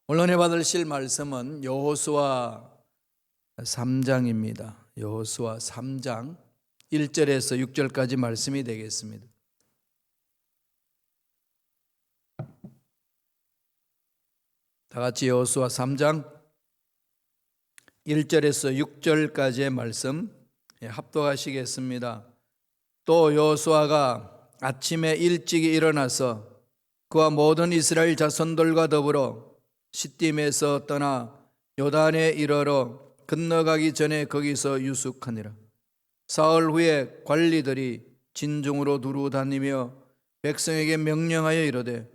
오늘 은혜 받으실 말씀은 여호수아 3장입니다. 여호수아 3장 1절에서 6절까지 말씀이 되겠습니다. 다 같이 여호수아 3장 1절에서 6절까지의 말씀 합독하시겠습니다. 또 여호수아가 아침에 일찍 일어나서 그와 모든 이스라엘 자손들과 더불어 시딤에서 떠나 요단에 이르러 건너가기 전에 거기서 유숙하니라. 사흘 후에 관리들이 진중으로 두루 다니며 백성에게 명령하여 이르되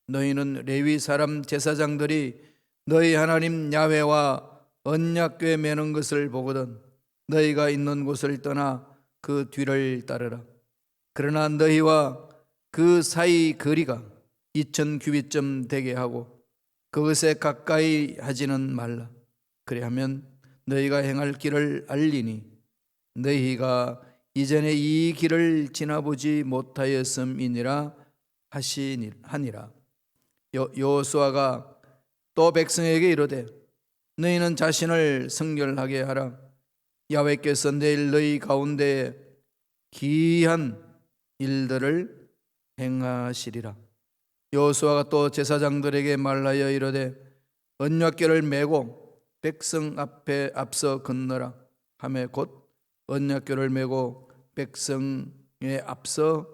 너희는 레위 사람 제사장들이 너희 하나님 야훼와 언약궤 매는 것을 보거든 너희가 있는 곳을 떠나 그 뒤를 따르라. 그러나 너희와 그 사이 거리가 2000규빗쯤 되게 하고 그것에 가까이 하지는 말라. 그리하면 너희가 행할 길을 알리니 너희가 이전에 이 길을 지나보지 못하였음이니라 하니라. 여호수아가 또 백성에게 이르되 너희는 자신을 성결하게 하라. 야훼께서 내일 너희 가운데에 기이한 일들을 행하시리라. 여호수아가 또 제사장들에게 말하여 이르되 언약궤를 메고 백성 앞에 앞서 건너라 하매 곧 언약궤를 메고 백성에 앞서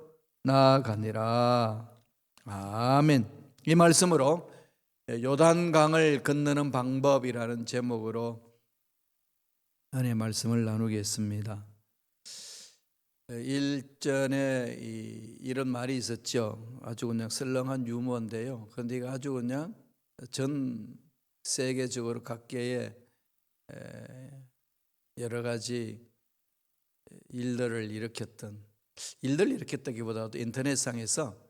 나아가니라. 아멘. 이 말씀으로 요단강을 건너는 방법이라는 제목으로 은혜의 말씀을 나누겠습니다. 일전에 이런 말이 있었죠. 아주 그냥 썰렁한 유머인데요. 그런데 이거 아주 그냥 전 세계적으로 각계에 여러 가지 일들을 일으켰다기보다도 인터넷상에서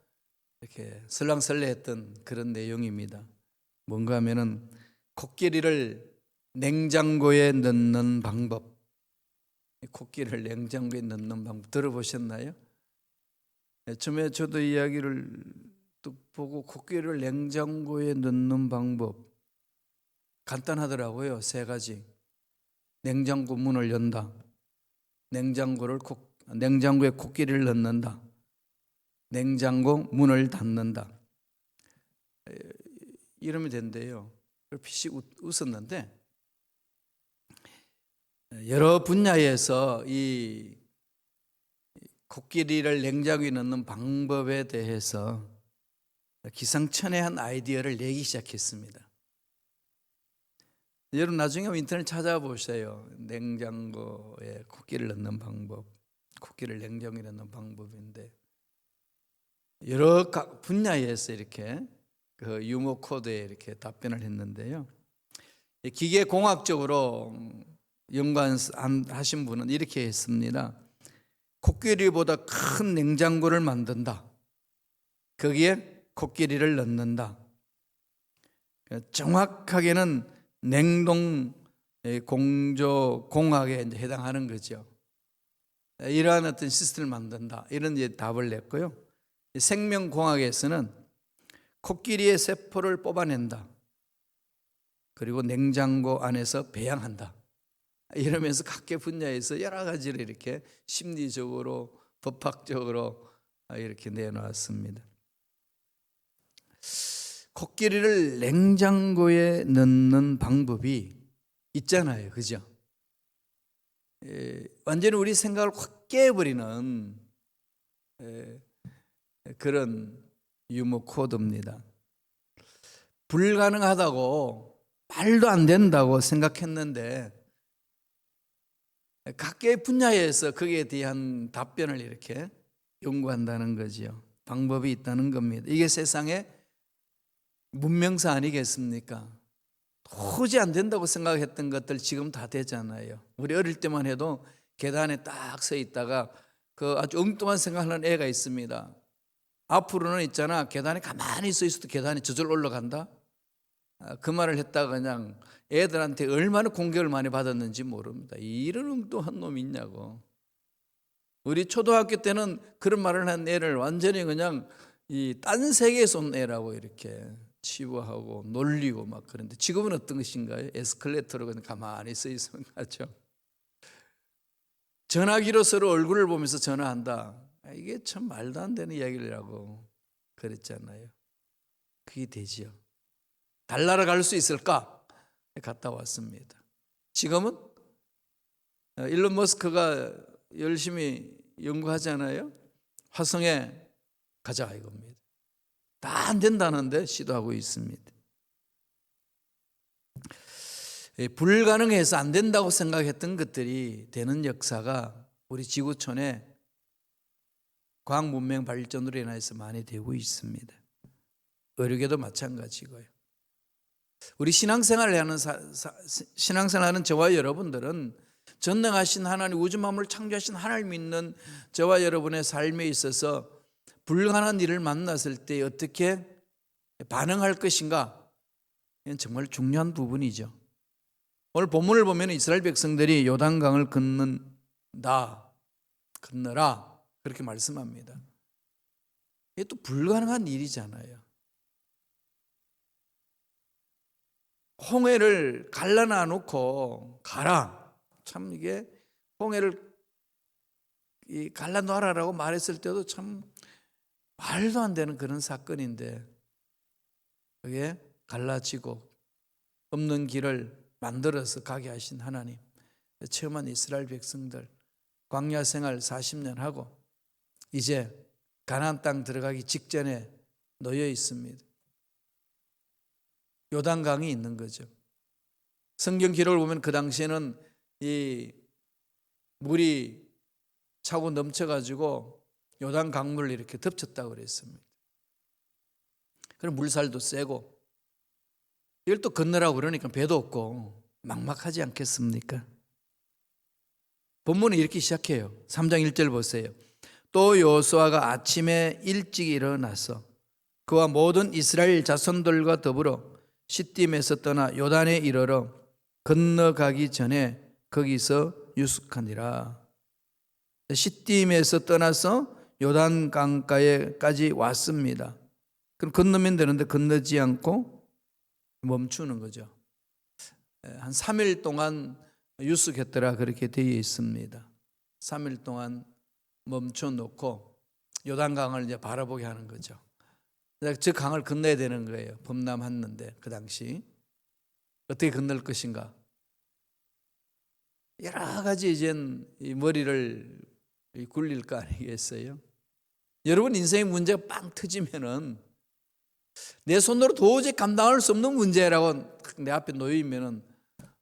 이렇게 설랑설레했던 그런 내용입니다. 뭔가 하면은 코끼리를 냉장고에 넣는 방법. 코끼리를 냉장고에 넣는 방법 들어보셨나요? 처음에 저도 이야기를 또 보고 코끼리를 냉장고에 넣는 방법 간단하더라고요. 3가지. 냉장고 문을 연다. 냉장고에 코끼리를 넣는다. 냉장고 문을 닫는다. 이러면 된대요. 피식 웃었는데 여러 분야에서 이 코끼리를 냉장고에 넣는 방법에 대해서 기상천외한 아이디어를 내기 시작했습니다. 여러분 나중에 인터넷 찾아보세요. 냉장고에 코끼리를 넣는 방법, 코끼리를 냉장고에 넣는 방법인데 여러 분야에서 이렇게 그 유머 코드에 이렇게 답변을 했는데요. 기계공학적으로 연구하신 분은 이렇게 했습니다. 코끼리보다 큰 냉장고를 만든다. 거기에 코끼리를 넣는다. 정확하게는 냉동 공조 공학에 해당하는 거죠. 이러한 어떤 시스템을 만든다. 이런 답을 냈고요. 생명공학에서는 코끼리의 세포를 뽑아낸다. 그리고 냉장고 안에서 배양한다. 이러면서 각계 분야에서 여러 가지를 이렇게 심리적으로 법학적으로 이렇게 내놓았습니다. 코끼리를 냉장고에 넣는 방법이 있잖아요. 그죠? 완전히 우리 생각을 확 깨버리는 그런 유머 코드입니다. 불가능하다고 말도 안 된다고 생각했는데 각계의 분야에서 거기에 대한 답변을 이렇게 연구한다는 거죠. 방법이 있다는 겁니다. 이게 세상의 문명사 아니겠습니까? 도저히 안 된다고 생각했던 것들 지금 다 되잖아요. 우리 어릴 때만 해도 계단에 딱 서 있다가 그 아주 엉뚱한 생각하는 애가 있습니다. 앞으로는 있잖아, 계단에 가만히 서 있어도 계단이 저절로 올라간다. 그 말을 했다가 그냥 애들한테 얼마나 공격을 많이 받았는지 모릅니다. 이런 엉뚱한 놈이 있냐고. 우리 초등학교 때는 그런 말을 한 애를 완전히 그냥 이 딴 세계에서 온 애라고 이렇게 치부하고 놀리고 막 그런데 지금은 어떤 것인가요? 에스컬레이터로 그냥 가만히 서 있으면 가죠. 전화기로 서로 얼굴을 보면서 전화한다. 이게 참 말도 안 되는 이야기라고 그랬잖아요. 그게 되지요. 달나라 갈 수 있을까? 갔다 왔습니다. 지금은 일론 머스크가 열심히 연구하잖아요. 화성에 가자 이겁니다. 다 안 된다는데 시도하고 있습니다. 불가능해서 안 된다고 생각했던 것들이 되는 역사가 우리 지구촌에 과학 문명 발전으로 인해서 많이 되고 있습니다. 의료계도 마찬가지고요. 우리 신앙생활을 하는 저와 여러분들은 전능하신 하나님, 우주 만물을 창조하신 하나님 믿는 저와 여러분의 삶에 있어서 불가능한 일을 만났을 때 어떻게 반응할 것인가? 이건 정말 중요한 부분이죠. 오늘 본문을 보면 이스라엘 백성들이 요단강을 건너라 그렇게 말씀합니다. 이게 또 불가능한 일이잖아요. 홍해를 갈라놔 놓고 가라. 참 이게 홍해를 갈라놔라라고 말했을 때도 참 말도 안 되는 그런 사건인데 그게 갈라지고 없는 길을 만들어서 가게 하신 하나님, 체험한 이스라엘 백성들 광야 생활 40년 하고 이제 가나안 땅 들어가기 직전에 놓여 있습니다. 요단강이 있는 거죠. 성경 기록을 보면 그 당시에는 이 물이 차고 넘쳐가지고 요단 강물을 이렇게 덮쳤다고 그랬습니다. 그럼 물살도 세고 이걸 또 건너라고 그러니까 배도 없고 막막하지 않겠습니까? 본문은 이렇게 시작해요. 3장 1절 보세요. 또 여호수아가 아침에 일찍 일어나서 그와 모든 이스라엘 자손들과 더불어 시딤에서 떠나 요단에 이르러 건너가기 전에 거기서 유숙하니라. 시딤에서 떠나서 요단 강가에까지 왔습니다. 그럼 건너면 되는데 건너지 않고 멈추는 거죠. 한 3일 동안 유숙했더라 그렇게 되어 있습니다. 3일 동안 멈춰 놓고 요단강을 이제 바라보게 하는 거죠. 저 강을 건너야 되는 거예요. 범람했는데 그 당시 어떻게 건널 것인가? 여러 가지 이젠 이 머리를 굴릴 거 아니겠어요? 여러분 인생의 문제가 빵 터지면은 내 손으로 도저히 감당할 수 없는 문제라고 내 앞에 놓이면은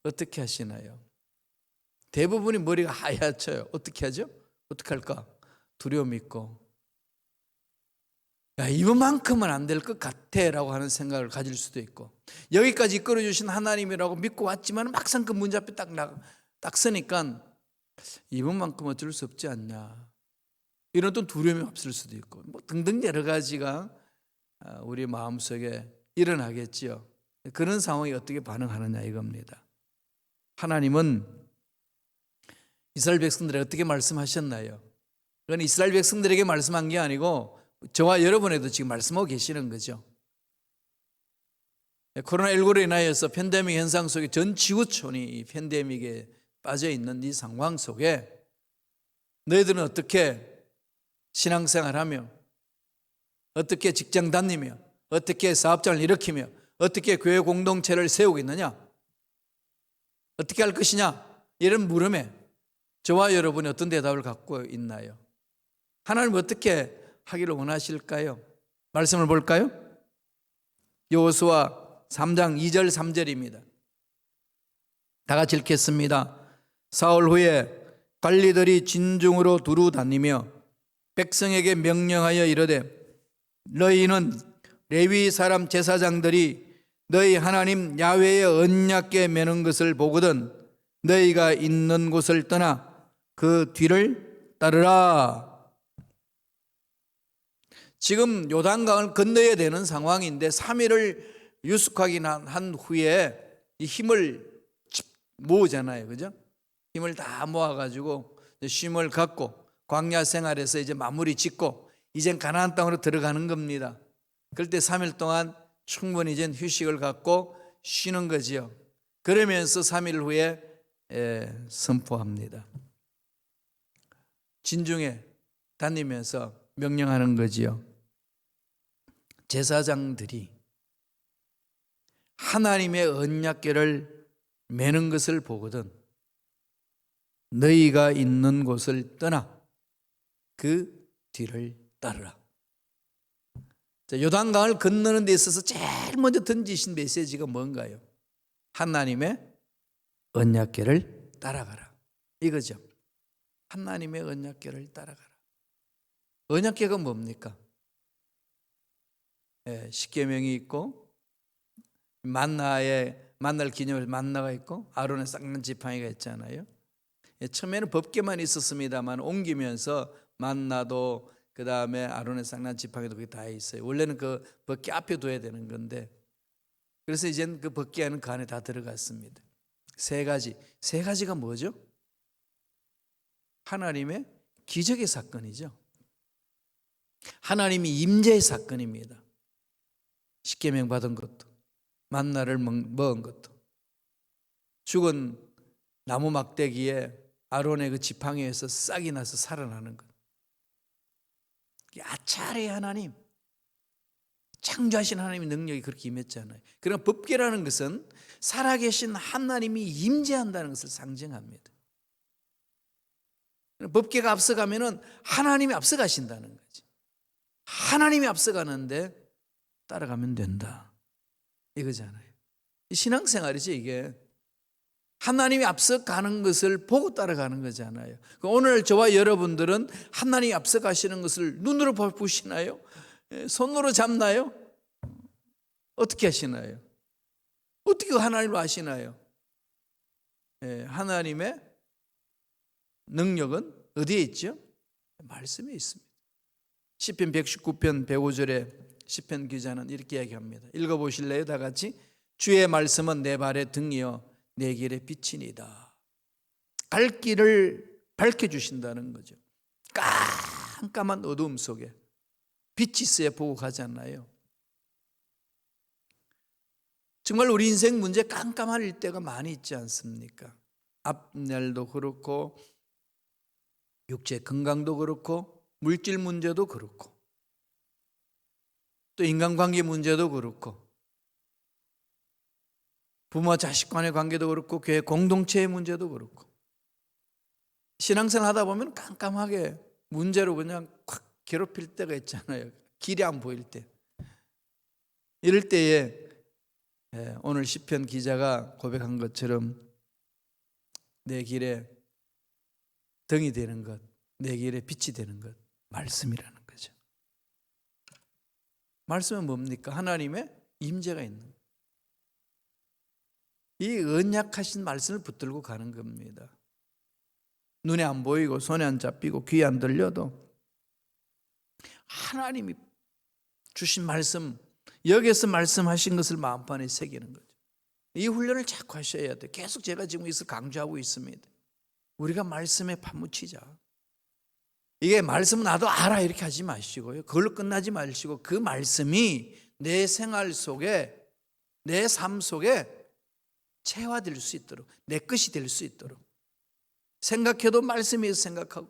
어떻게 하시나요? 대부분이 머리가 하얗쳐요. 어떻게 하죠? 어떻게 할까? 두려움 있고 야, 이번만큼은 안 될 것 같아라고 하는 생각을 가질 수도 있고 여기까지 이끌어주신 하나님이라고 믿고 왔지만 막상 그 문제 앞에 딱 서니까 이번만큼 어쩔 수 없지 않냐 이런 또 두려움이 없을 수도 있고 뭐 등등 여러 가지가 우리 마음속에 일어나겠지요. 그런 상황에 어떻게 반응하느냐 이겁니다. 하나님은 이스라엘 백성들에게 어떻게 말씀하셨나요? 그건 이스라엘 백성들에게 말씀한 게 아니고 저와 여러분에도 지금 말씀하고 계시는 거죠. 코로나19로 인하여서 팬데믹 현상 속에 전 지구촌이 팬데믹에 빠져 있는 이 상황 속에 너희들은 어떻게 신앙생활하며 어떻게 직장 다니며 어떻게 사업장을 일으키며 어떻게 교회 공동체를 세우고 있느냐 어떻게 할 것이냐 이런 물음에 저와 여러분이 어떤 대답을 갖고 있나요? 하나님 어떻게 하기를 원하실까요? 말씀을 볼까요? 여호수아 3장 2절 3절입니다. 다 같이 읽겠습니다. 사흘 후에 관리들이 진중으로 두루 다니며 백성에게 명령하여 이르되 너희는 레위 사람 제사장들이 너희 하나님 야훼의 언약궤 매는 것을 보거든 너희가 있는 곳을 떠나 그 뒤를 따르라. 지금 요단강을 건너야 되는 상황인데 3일을 유숙하긴 한 후에 이 힘을 모으잖아요. 그죠? 힘을 다 모아가지고 쉼을 갖고 광야 생활에서 이제 마무리 짓고 이젠 가나안 땅으로 들어가는 겁니다. 그럴 때 3일 동안 충분히 이제 휴식을 갖고 쉬는 거지요. 그러면서 3일 후에 선포합니다. 진중에 다니면서 명령하는 거지요. 제사장들이 하나님의 언약궤를 매는 것을 보거든 너희가 있는 곳을 떠나 그 뒤를 따르라. 요단강을 건너는 데 있어서 제일 먼저 던지신 메시지가 뭔가요? 하나님의 언약궤를 따라가라, 이거죠. 하나님의 언약궤를 따라가라. 언약궤가 뭡니까? 십계명이 있고 만날 기념일 만나가 있고 아론의 쌍난 지팡이가 있잖아요. 처음에는 법궤만 있었습니다만 옮기면서 만나도 그 다음에 아론의 쌍난 지팡이도 그게 다 있어요. 원래는 그 법궤 앞에 둬야 되는 건데 그래서 이제는 그 법궤는 그 안에 다 들어갔습니다. 세 가지가 뭐죠? 하나님의 기적의 사건이죠. 하나님이 임재의 사건입니다. 십계명 받은 것도 만나를 먹은 것도 죽은 나무 막대기에 아론의 그 지팡이에서 싹이 나서 살아나는 것. 아차리의 하나님, 창조하신 하나님의 능력이 그렇게 임했잖아요. 그러나 법궤라는 것은 살아계신 하나님이 임재한다는 것을 상징합니다. 법궤가 앞서가면은 하나님이 앞서가신다는 거지. 하나님이 앞서가는데 따라가면 된다, 이거잖아요. 신앙생활이지 이게. 하나님이 앞서가는 것을 보고 따라가는 거잖아요. 오늘 저와 여러분들은 하나님이 앞서가시는 것을 눈으로 보시나요? 손으로 잡나요? 어떻게 하시나요? 어떻게 하나님을 아시나요? 하나님의 능력은 어디에 있죠? 말씀에 있습니다. 시편 119편 105절에 시편 기자는 이렇게 이야기합니다. 읽어보실래요? 다 같이. 주의 말씀은 내 발의 등이요 내 길의 빛이니이다. 갈 길을 밝혀주신다는 거죠. 깜깜한 어두움 속에 빛이 있어야 보고 가지 않나요? 정말 우리 인생 문제 깜깜할 때가 많이 있지 않습니까? 앞날도 그렇고 육체 건강도 그렇고 물질 문제도 그렇고 또 인간관계 문제도 그렇고 부모 자식 간의 관계도 그렇고 교회 공동체의 문제도 그렇고 신앙생활 하다 보면 깜깜하게 문제로 그냥 콱 괴롭힐 때가 있잖아요. 길이 안 보일 때. 이럴 때에 오늘 시편 기자가 고백한 것처럼 내 길에 등이 되는 것, 내 길에 빛이 되는 것, 말씀이라는 거죠. 말씀은 뭡니까? 하나님의 임재가 있는 거예요. 이 언약하신 말씀을 붙들고 가는 겁니다. 눈에 안 보이고 손에 안 잡히고 귀에 안 들려도 하나님이 주신 말씀, 여기에서 말씀하신 것을 마음판에 새기는 거죠. 이 훈련을 자꾸 하셔야 돼요. 계속 제가 지금 여기서 강조하고 있습니다. 우리가 말씀에 파묻히자. 이게 말씀 나도 알아 이렇게 하지 마시고요. 그걸로 끝나지 마시고 그 말씀이 내 생활 속에, 내 삶 속에 체화될 수 있도록, 내 것이 될 수 있도록, 생각해도 말씀에 생각하고,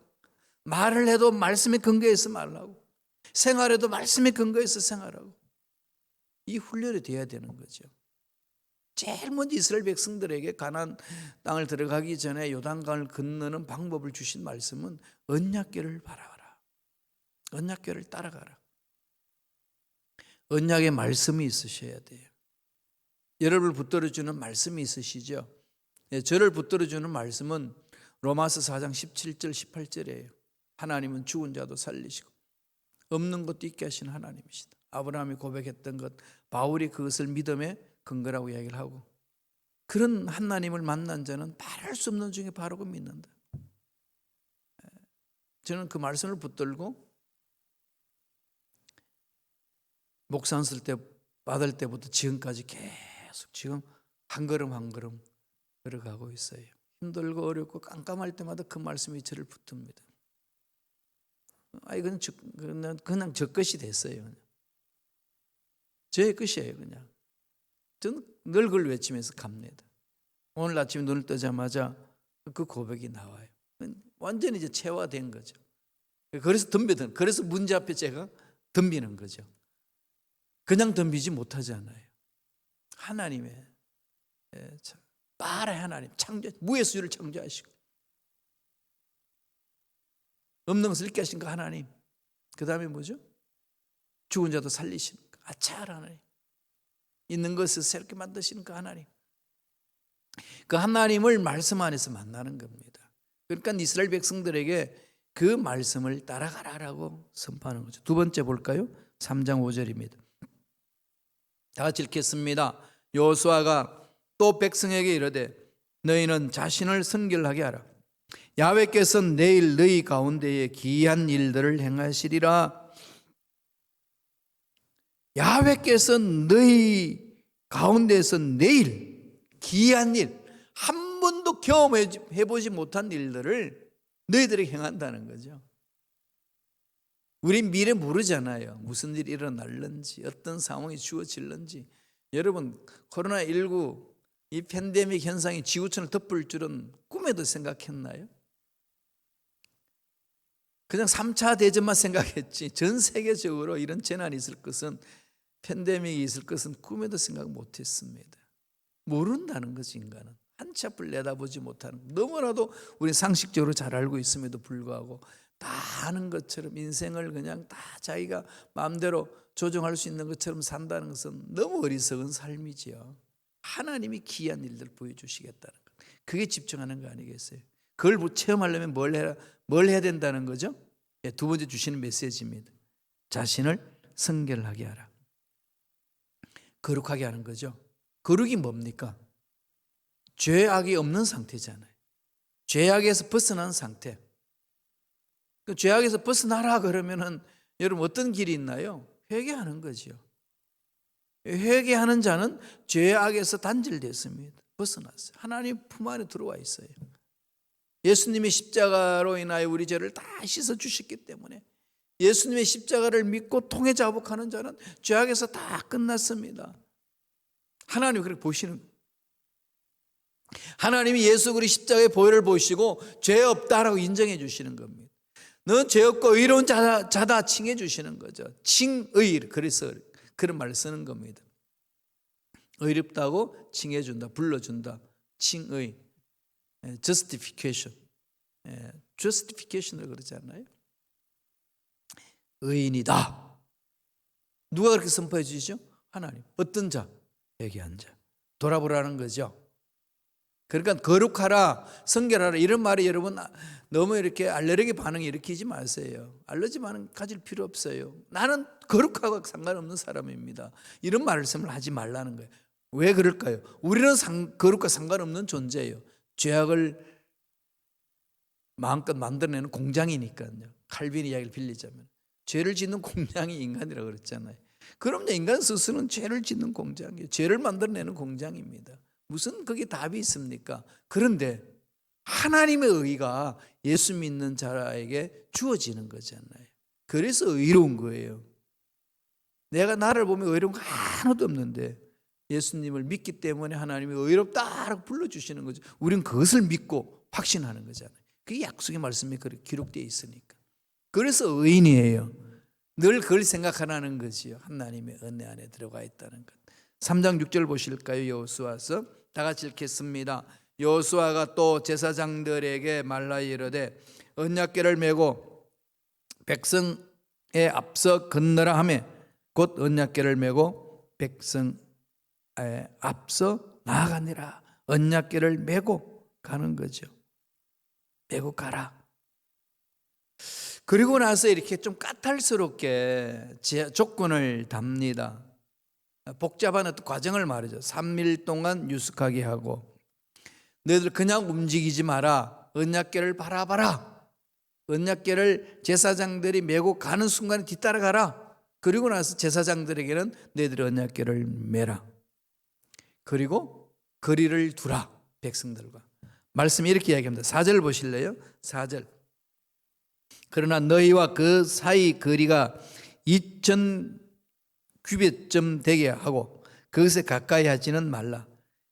말을 해도 말씀에 근거해서 말을 하고, 생활해도 말씀에 근거해서 생활하고, 이 훈련이 돼야 되는 거죠. 제일 먼저 이스라엘 백성들에게 가나안 땅을 들어가기 전에 요단강을 건너는 방법을 주신 말씀은 언약궤를 바라봐라, 언약궤를 따라가라. 언약의 말씀이 있으셔야 돼요. 여러분을 붙들어주는 말씀이 있으시죠? 저를 붙들어주는 말씀은 로마서 4장 17절 18절이에요. 하나님은 죽은 자도 살리시고 없는 것도 있게 하신 하나님이시다. 아브라함이 고백했던 것, 바울이 그것을 믿음의 근거라고 이야기를 하고, 그런 하나님을 만난 자는 말할 수 없는 중에 바르고 믿는다. 저는 그 말씀을 붙들고 목사 쓸 때 받을 때부터 지금까지 계속 지금 한 걸음 한 걸음 걸어가고 있어요. 힘들고 어렵고 깜깜할 때마다 그 말씀이 저를 붙듭니다. 이건 그냥 저 것이 됐어요. 저의 것이에요. 그냥 저는 늘 그걸 외치면서 갑니다. 오늘 아침에 눈을 뜨자마자 그 고백이 나와요. 완전히 이제 체화된 거죠. 그래서 덤비든, 그래서 문제 앞에 제가 덤비는 거죠. 그냥 덤비지 못하잖아요. 하나님의 바라 하나님 창조, 무에서 유를 창조하시고 없는 것을 있게 하신 그 하나님, 그 다음에 뭐죠? 죽은 자도 살리시는 그 아차할 하나님, 있는 것을 새롭게 만드시는 그 하나님, 그 하나님을 말씀 안에서 만나는 겁니다. 그러니까 이스라엘 백성들에게 그 말씀을 따라가라라고 선포하는 거죠. 두 번째 볼까요? 3장 5절입니다. 다 같이 읽겠습니다. 여호수아가 또 백성에게 이르되 너희는 자신을 성결하게 하라. 야훼께서 내일 너희 가운데에 기이한 일들을 행하시리라. 야훼께서 너희 가운데에서 내일 기이한 일, 한 번도 경험해보지 못한 일들을 너희들에게 행한다는 거죠. 우린 미래 모르잖아요. 무슨 일이 일어날는지, 어떤 상황이 주어질는지. 여러분, 코로나19 이 팬데믹 현상이 지구촌을 덮을 줄은 꿈에도 생각했나요? 그냥 3차 대전만 생각했지 전 세계적으로 이런 재난이 있을 것은, 팬데믹이 있을 것은 꿈에도 생각 못했습니다. 모른다는 거지. 인간은 한치 앞을 내다보지 못하는, 너무나도 우리 상식적으로 잘 알고 있음에도 불구하고 다 아는 것처럼 인생을 그냥 다 자기가 마음대로 조정할 수 있는 것처럼 산다는 것은 너무 어리석은 삶이지요. 하나님이 기이한 일들 보여주시겠다는 것, 그게 집중하는 거 아니겠어요? 그걸 체험하려면 뭘 해야 된다는 거죠? 두 번째 주시는 메시지입니다. 자신을 성결하게 하라. 거룩하게 하는 거죠. 거룩이 뭡니까? 죄악이 없는 상태잖아요. 죄악에서 벗어난 상태. 그 죄악에서 벗어나라 그러면은 여러분 어떤 길이 있나요? 회개하는 거죠. 회개하는 자는 죄악에서 단절됐습니다. 벗어났어요. 하나님 품 안에 들어와 있어요. 예수님의 십자가로 인하여 우리 죄를 다 씻어주셨기 때문에 예수님의 십자가를 믿고 통해 자복하는 자는 죄악에서 다 끝났습니다. 하나님이 그렇게 보시는, 하나님이 예수 그리스도의 십자가의 보혈을 보시고 죄 없다라고 인정해 주시는 겁니다. 넌 죄 없고 의로운 자다 칭해 주시는 거죠. 칭의, 그래서 그런 말을 쓰는 겁니다. 의롭다고 칭해 준다, 불러준다. 칭의, justification, justification을 그러지 않나요? 의인이다. 누가 그렇게 선포해 주시죠? 하나님. 어떤 자? 회개한 자. 돌아보라는 거죠. 그러니까 거룩하라, 성결하라 이런 말이 여러분 너무 이렇게 알레르기 반응 일으키지 마세요. 알레르기 반응 가질 필요 없어요. 나는 거룩하고 상관없는 사람입니다. 이런 말씀을 하지 말라는 거예요. 왜 그럴까요? 우리는 거룩과 상관없는 존재예요. 죄악을 마음껏 만들어내는 공장이니까요. 칼빈 이야기를 빌리자면 죄를 짓는 공장이 인간이라고 그랬잖아요. 그럼요, 인간 스스로는 죄를 짓는 공장이에요. 죄를 만들어내는 공장입니다. 무슨 그게 답이 있습니까? 그런데 하나님의 의가 예수 믿는 자에게 주어지는 거잖아요. 그래서 의로운 거예요. 내가 나를 보면 의로운 거 하나도 없는데 예수님을 믿기 때문에 하나님이 의롭다라고 불러주시는 거죠. 우리는 그것을 믿고 확신하는 거잖아요. 그게 약속의 말씀이 그렇게 기록되어 있으니까. 그래서 의인이에요. 늘 그걸 생각하라는 거지요. 하나님의 은혜 안에 들어가 있다는 것. 3장 6절 보실까요? 여호수아서 다 같이 읽겠습니다. 여호수아가 또 제사장들에게 말라 이르되 언약궤를 메고 백성에 앞서 건너라 하매 곧 언약궤를 메고 백성에 앞서 나아가니라. 언약궤를 메고 가는 거죠. 메고 가라. 그리고 나서 이렇게 좀 까탈스럽게 조건을 답니다. 복잡한 어떤 과정을 말이죠. 3일 동안 유숙하게 하고 너희들 그냥 움직이지 마라. 언약궤를 바라봐라. 언약궤를 제사장들이 메고 가는 순간에 뒤따라가라. 그리고 나서 제사장들에게는 너희들이 언약궤를 메라. 그리고 거리를 두라. 백성들과. 말씀이 이렇게 이야기합니다. 4절 보실래요? 4절. 그러나 너희와 그 사이 거리가 2,000 규빗쯤 되게 하고 그것에 가까이 하지는 말라.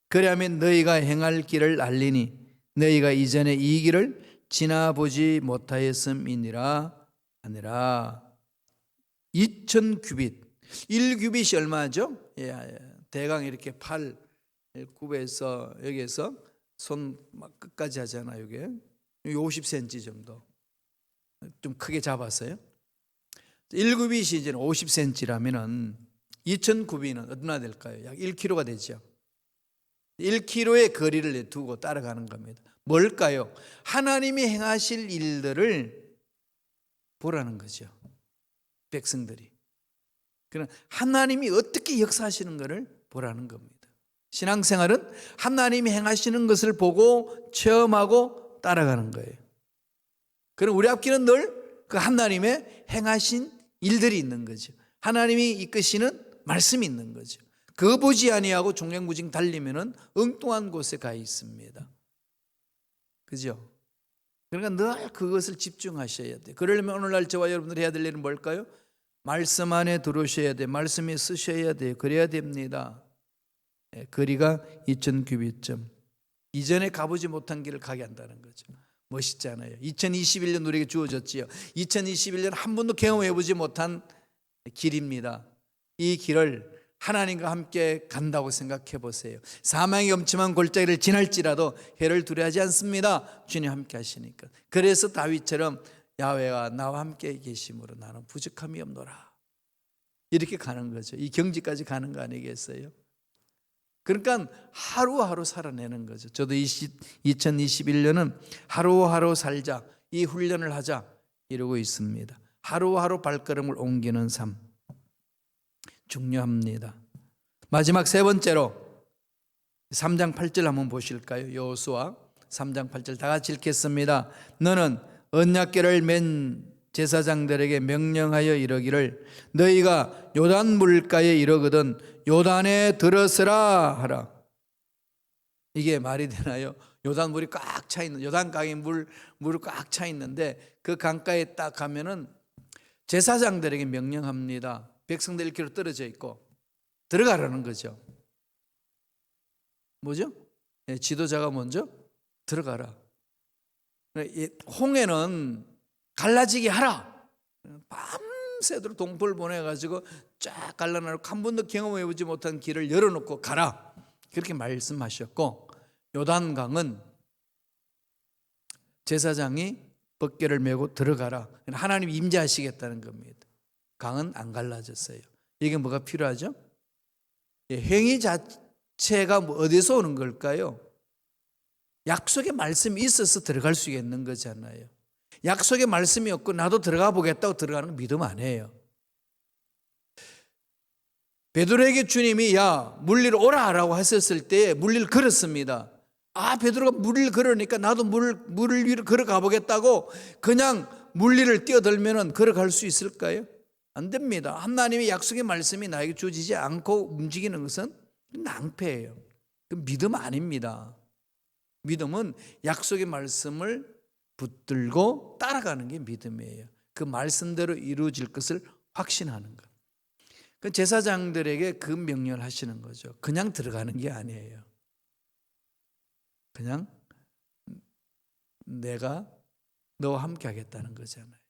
그리하면 너희가 행할 길을 알리니 너희가 이전에 이 길을 지나보지 못하였음이니라 하니라. 2000규빗, 1규빗이 얼마죠? 대강 이렇게 팔 굽에서 여기에서 손 끝까지 하잖아요. 이게 50cm 정도. 좀 크게 잡았어요. 1규빗이 이제 50cm라면은 2000규빗은 얼마나 될까요? 약 1km가 되죠. 1km의 거리를 두고 따라가는 겁니다. 뭘까요? 하나님이 행하실 일들을 보라는 거죠. 백성들이. 그럼 하나님이 어떻게 역사하시는 것을 보라는 겁니다. 신앙생활은 하나님이 행하시는 것을 보고 체험하고 따라가는 거예요. 그럼 우리 앞길은 늘 그 하나님의 행하신 일들이 있는 거죠. 하나님이 이끄시는 말씀이 있는 거죠. 그거 보지 아니하고 종횡무진 달리면은 엉뚱한 곳에 가 있습니다. 그죠? 그러니까 늘 그것을 집중하셔야 돼요. 그러려면 오늘날 저와 여러분들이 해야 될 일은 뭘까요? 말씀 안에 들어오셔야 돼요. 말씀에 쓰셔야 돼요. 그래야 됩니다. 거리가 2000규빗쯤. 이전에 가보지 못한 길을 가게 한다는 거죠. 멋있잖아요. 2021년 우리에게 주어졌지요. 2021년 한 번도 경험해보지 못한 길입니다. 이 길을 하나님과 함께 간다고 생각해 보세요. 사망의 엄침한 골짜기를 지날지라도 해를 두려워하지 않습니다. 주님 함께 하시니까. 그래서 다윗처럼 야훼가 나와 함께 계심으로 나는 부족함이 없노라. 이렇게 가는 거죠. 이 경지까지 가는 거 아니겠어요? 그러니까 하루하루 살아내는 거죠. 저도 2021년은 하루하루 살자, 이 훈련을 하자 이러고 있습니다. 하루하루 발걸음을 옮기는 삶 중요합니다. 마지막 세 번째로 3장 8절 한번 보실까요? 여호수아 3장 8절 다 같이 읽겠습니다. 너는 언약궤를 맨 제사장들에게 명령하여 이르기를 너희가 요단 물가에 이르거든 요단에 들어서라 하라. 이게 말이 되나요? 요단 물이 꽉 차 있는, 요단강에 물이 꽉 차 있는데 그 강가에 딱 가면은 제사장들에게 명령합니다. 백성들 1km 떨어져 있고 들어가라는 거죠. 뭐죠? 지도자가 먼저 들어가라. 홍해는 갈라지게 하라. 밤새도록 동포를 보내가지고 쫙 갈라놓고 한 번도 경험해보지 못한 길을 열어놓고 가라. 그렇게 말씀하셨고, 요단강은 제사장이 벗개를 메고 들어가라. 하나님이 임재하시겠다는 겁니다. 강은 안 갈라졌어요. 이게 뭐가 필요하죠? 행위 자체가 어디서 오는 걸까요? 약속의 말씀이 있어서 들어갈 수 있는 거잖아요. 약속의 말씀이 없고 나도 들어가 보겠다고 들어가는 건 믿음 아니에요. 베드로에게 주님이 야 물리로 오라라고 하셨을 때 물리를 걸었습니다. 아 베드로가 물리를 걸으니까 나도 물을 위로 걸어가 보겠다고 그냥 물리를 뛰어들면 걸어갈 수 있을까요? 안 됩니다. 하나님의 약속의 말씀이 나에게 주어지지 않고 움직이는 것은 낭패예요. 그 믿음 아닙니다. 믿음은 약속의 말씀을 붙들고 따라가는 게 믿음이에요. 그 말씀대로 이루어질 것을 확신하는 것. 그 제사장들에게 그 명령을 하시는 거죠. 그냥 들어가는 게 아니에요. 그냥 내가 너와 함께 하겠다는 거잖아요.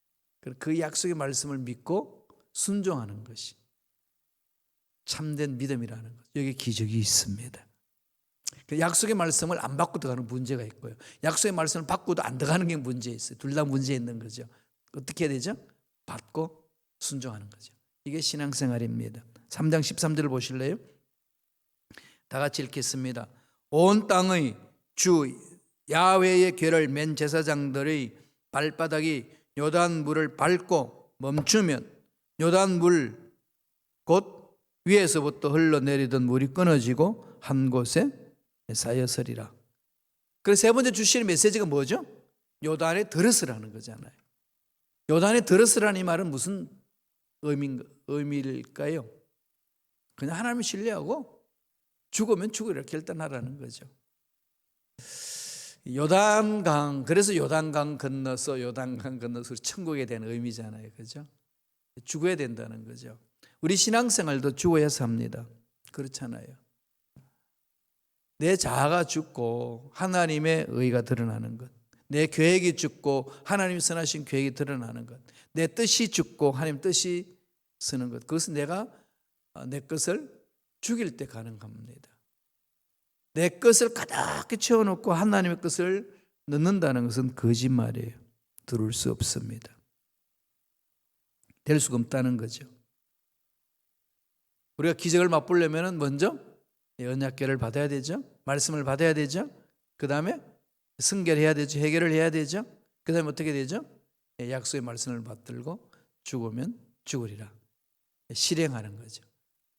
그 약속의 말씀을 믿고 순종하는 것이 참된 믿음이라는 거죠. 여기 기적이 있습니다. 그 약속의 말씀을 안 받고 들어가는 문제가 있고요. 약속의 말씀을 받고도 안 들어가는 게 문제 있어요. 둘 다 문제 있는 거죠. 어떻게 해야 되죠? 받고 순종하는 거죠. 이게 신앙생활입니다. 3장 13절을 보실래요? 다 같이 읽겠습니다. 온 땅의 주 야훼의 궤를 맨 제사장들의 발바닥이 요단 물을 밟고 멈추면 요단 물 곧 위에서부터 흘러내리던 물이 끊어지고 한 곳에 쌓여서리라. 그래서 세 번째 주시는 메시지가 뭐죠? 요단에 들어서라는 거잖아요. 요단에 들어서라는 이 말은 무슨 의미일까요? 그냥 하나님을 신뢰하고 죽으면 죽으라 결단하라는 거죠. 요단강, 그래서 요단강 건너서 천국에 대한 의미잖아요. 그죠? 죽어야 된다는 거죠. 우리 신앙생활도 죽어야 삽니다. 그렇잖아요. 내 자아가 죽고 하나님의 의가 드러나는 것, 내 계획이 죽고 하나님 선하신 계획이 드러나는 것, 내 뜻이 죽고 하나님 뜻이 서는 것, 그것은 내가 내 것을 죽일 때 가능합니다. 내 것을 가득히 채워놓고 하나님의 것을 넣는다는 것은 거짓말이에요. 들을 수 없습니다. 될 수가 없다는 거죠. 우리가 기적을 맛보려면 먼저 언약궤를 받아야 되죠. 말씀을 받아야 되죠. 그 다음에 승결해야 되죠. 해결을 해야 되죠. 그 다음에 어떻게 되죠? 약속의 말씀을 받들고 죽으면 죽으리라. 실행하는 거죠.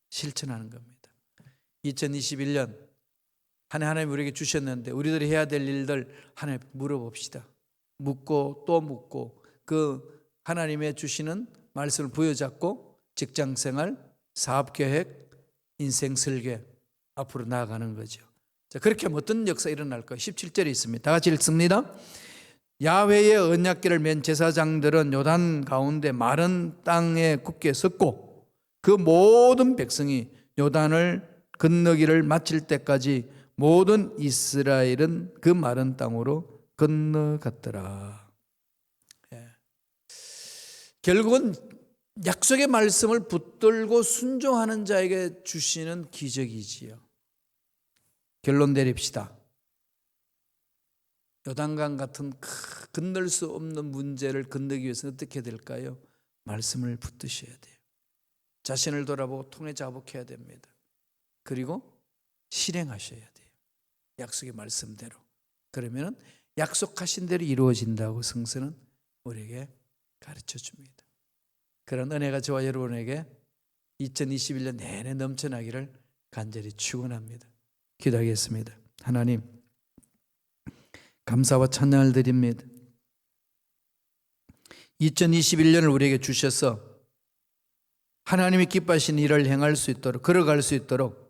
실천하는 겁니다. 2021년 한 해 하나님 우리에게 주셨는데 우리들이 해야 될 일들 하나님 물어봅시다. 묻고 또 묻고 그 하나님의 주시는 말씀을 부여잡고 직장생활, 사업계획, 인생 설계 앞으로 나아가는 거죠. 자, 그렇게 하면 어떤 역사 일어날까요? 17절에 있습니다. 다 같이 읽습니다. 야훼의 언약궤를 맨 제사장들은 요단 가운데 마른 땅에 굳게 섰고 그 모든 백성이 요단을 건너기를 마칠 때까지 모든 이스라엘은 그 마른 땅으로 건너갔더라. 결국은 약속의 말씀을 붙들고 순종하는 자에게 주시는 기적이지요. 결론 내립시다. 요단강 같은 건널 수 없는 문제를 건너기 위해서는 어떻게 될까요? 말씀을 붙드셔야 돼요. 자신을 돌아보고 통해 자복해야 됩니다. 그리고 실행하셔야 돼요. 약속의 말씀대로. 그러면 약속하신 대로 이루어진다고 성서는 우리에게 가르쳐 줍니다. 그런 은혜가 저와 여러분에게 2021년 내내 넘쳐나기를 간절히 축원합니다. 기도하겠습니다. 하나님, 감사와 찬양을 드립니다. 2021년을 우리에게 주셔서 하나님이 기뻐하신 일을 행할 수 있도록, 걸어갈 수 있도록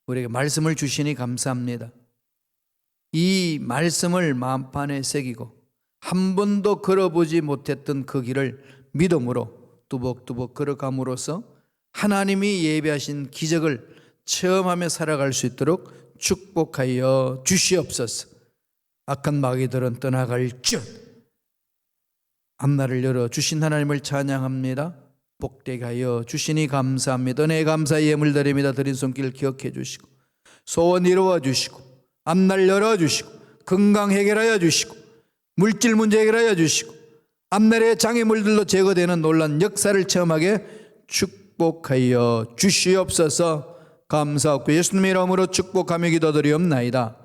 우리에게 말씀을 주시니 감사합니다. 이 말씀을 마음판에 새기고 한 번도 걸어보지 못했던 그 길을 믿음으로 뚜벅뚜벅 걸어감으로써 하나님이 예비하신 기적을 체험하며 살아갈 수 있도록 축복하여 주시옵소서. 악한 마귀들은 떠나갈지어다. 앞날을 열어 주신 하나님을 찬양합니다. 복되게 하여 주시니 감사합니다. 은혜 감사의 예물 드립니다. 드린 손길 기억해 주시고 소원 이루어 주시고 앞날 열어 주시고 건강 해결하여 주시고 물질 문제 해결하여 주시고 앞날의 장애물들로 제거되는 놀라운 역사를 체험하게 축복하여 주시옵소서. 감사하고 예수님의 이름으로 축복하며 기도드리옵나이다.